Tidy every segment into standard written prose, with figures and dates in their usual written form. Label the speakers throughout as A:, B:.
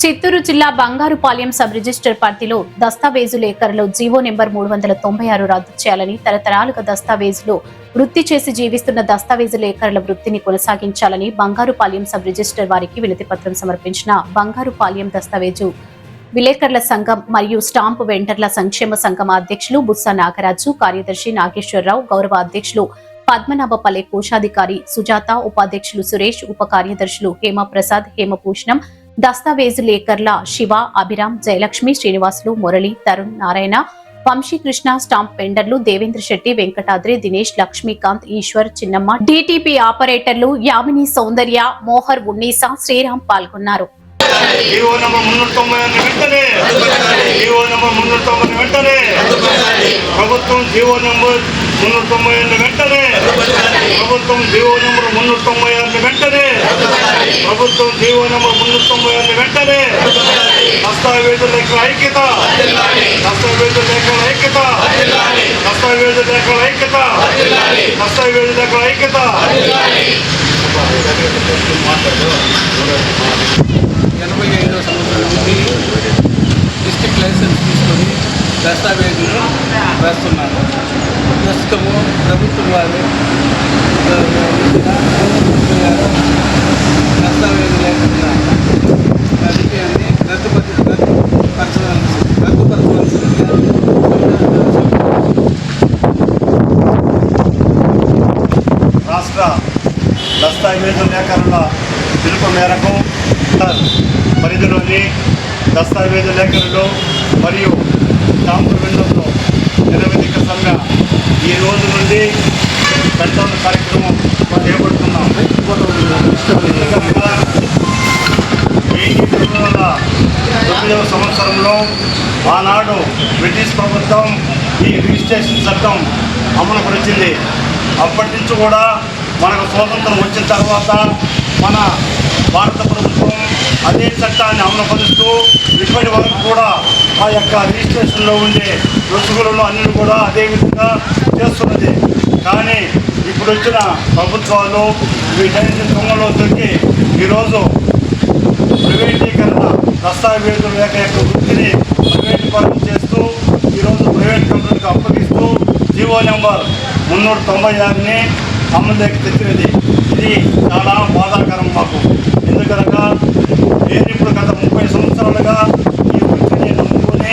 A: చిత్తూరు జిల్లా Bangarupalem sub register పరిధిలో దస్తావేజులేకరులో GO number 396 రద్దు చేయాలని, తరతరాలుగా దస్తావేజులు వృత్తి చేసి జీవిస్తున్న దస్తావేజులేకరుల వృత్తిని కొనసాగించాలని బంగారుపాలెం సబ్ రిజిస్టర్ వారికి వినతిపత్రం సమర్పించిన బంగారుపాలెం దస్తావేజు విలేకరుల సంఘం మరియు స్టాంపు వెండర్ల సంక్షేమ సంఘం అధ్యక్షులు బుస్సా నాగరాజు, కార్యదర్శి నాగేశ్వరరావు, గౌరవ అధ్యక్షులు పద్మనాభపల్లె, కోశాధికారి సుజాత, ఉపాధ్యక్షులు సురేష్, ఉప కార్యదర్శులు హేమప్రసాద్, హేమభూషణం, దస్తావేజులేకర్ల శివ, అభిరామ్, జయలక్ష్మి, శ్రీనివాసులు, మురళి, తరుణ్, నారాయణ, వంశీకృష్ణ, స్టాంప్ వెండర్లు దేవేంద్ర శెట్టి, వెంకటాద్రి, దినేష్, లక్ష్మీకాంత్, ఈశ్వర్, చిన్నమ్మ, డిటిపి ఆపరేటర్లు యామిని, సౌందర్య, మోహర్, ఉన్నీసా, శ్రీరామ్ పాల్గొన్నారు.
B: జీవో నంబర్ 390 వెంటనే ప్రభుత్వం జీవో నంబర్ 390 వెంటనే ప్రభుత్వం జీవో నంబర్ 396 వెంటనే ప్రభుత్వం జీవో నంబర్ 396 వెంటనే దస్తావేజులేకరుల ఐక్యత దస్తావేజులేకరుల ఐక్యత దస్తావేజులేకరుల ఐక్యత దస్తావేజులేకరుల ఐక్యత
C: 85వ సంవత్సరం నుండి డిస్ట్రిక్ట్ లైసెన్స్ తీసుకొని దస్తావేజులు వేస్తున్నాను. ప్రస్తుతము ప్రభుత్వం వారు దస్తావేజు లేకుండా రాజకీయాన్ని
B: రాష్ట్ర దస్తావేజులేకరుల పిలుపు మేరకు పరిధిలోని దస్తావేజులేకరులు మరియు స్టాంపు వెండర్లు నిరవధిక సమ్మె ఈ రోజు నుండి పెద్దల కార్యక్రమం చేపడుతున్నాం. 1909వ సంవత్సరంలో ఆనాడు బ్రిటిష్ ప్రభుత్వం ఈ రిజిస్ట్రేషన్ చట్టం అమలుపరిచింది. అప్పటి నుంచి కూడా మనకు స్వాతంత్రం వచ్చిన తర్వాత మన భారత ప్రభుత్వం అదే చట్టాన్ని అమలుపరుస్తూ ఇప్పటి వరకు కూడా ఆ యొక్క రిజిస్ట్రేషన్లో ఉండే రుసుగులను అన్ని కూడా అదే విధంగా చేస్తున్నది. కానీ ఇప్పుడు వచ్చిన ప్రభుత్వాలు వీటన్నిటి దొంగలో దొరికి ఈరోజు ప్రైవేటీకరణ దస్తావేజులేక యొక్క వృత్తిని ప్రైవేటీకరణ చేస్తూ ఈరోజు ప్రైవేట్ కంపెనీలకు అప్పగిస్తూ జీవో నెంబర్ 396ని అమలులోకి తెచ్చినది. ఇది చాలా బాధాకరం మాకు. ఎందుకనగా నేను ఇప్పుడు గత 30 సంవత్సరాలుగా ఈ వృత్తిని నమ్ముకొని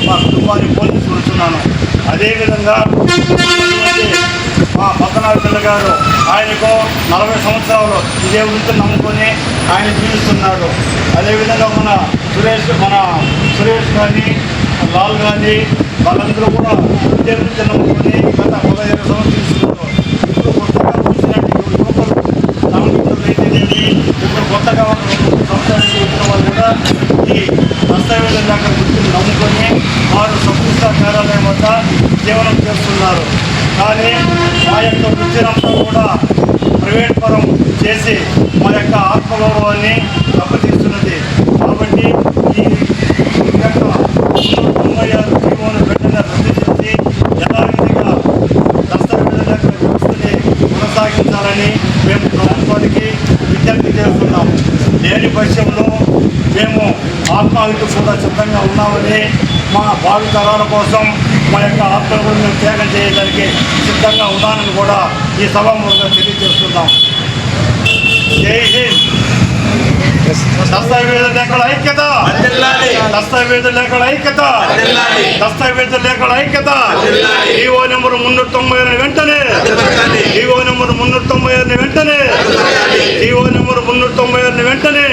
B: మా కుటుంబాన్ని పోషిస్తున్నాను. అదేవిధంగా మా పద్మనాభపల్లి గారు ఆయనకు 40 సంవత్సరాలు ఇదే వృత్తిని నమ్ముకొని ఆయన జీవిస్తున్నాడు. అదేవిధంగా మన సురేష్ కానీ లాల్ కానీ వాళ్ళందరూ కూడా ఇదే వృత్తి నమ్ముకొని గత 15 సంవత్సరాలు తీసుకున్నారు. ఇప్పుడు కొత్తగా వచ్చినట్టు యువకులు అయితే ఇప్పుడు కొత్తగా సంవత్సరానికి వచ్చిన వాళ్ళు కూడా ఈ దస్తావేజులేకరుల వృత్తిని నమ్ముకొని వారు సంస్థ కార్యాలయం వద్ద జీవనం చేస్తున్నారు. కానీ మా యొక్క వృత్తినంతా కూడా ప్రైవేట్ పరం చేసి మా యొక్క ఆత్మగౌరవాన్ని దెబ్బతీస్తున్నది. కాబట్టి ఈ యొక్క 96 జీవోను వెంటనే రద్దు చేసి యథావిధిగా దస్తావేజులేకరుల వ్యవస్థని కొనసాగించాలని మేము ప్రభుత్వానికి విజ్ఞప్తి చేస్తున్నాము. లేని పక్షంలో మేము ఆత్మహత్య కూడా సిద్ధంగా ఉన్నామని, మా భావితరాల కోసం మా యొక్క ఆత్మగౌరవం త్యాగం చేయడానికి సిద్ధంగా ఉన్నానని కూడా ఈ సభాముఖంగా తెలియజేస్తున్నాం. జై హింద్. దస్తావేజులేకరుల ఐక్యత దస్తావేజులేకరుల ఐక్యత దస్తావేజులేకరుల ఐక్యత జీవో నెంబర్ 396 వెంటనే జీవో నెంబర్ 396 వెంటనే జీవో నెంబర్ 396 వెంటనే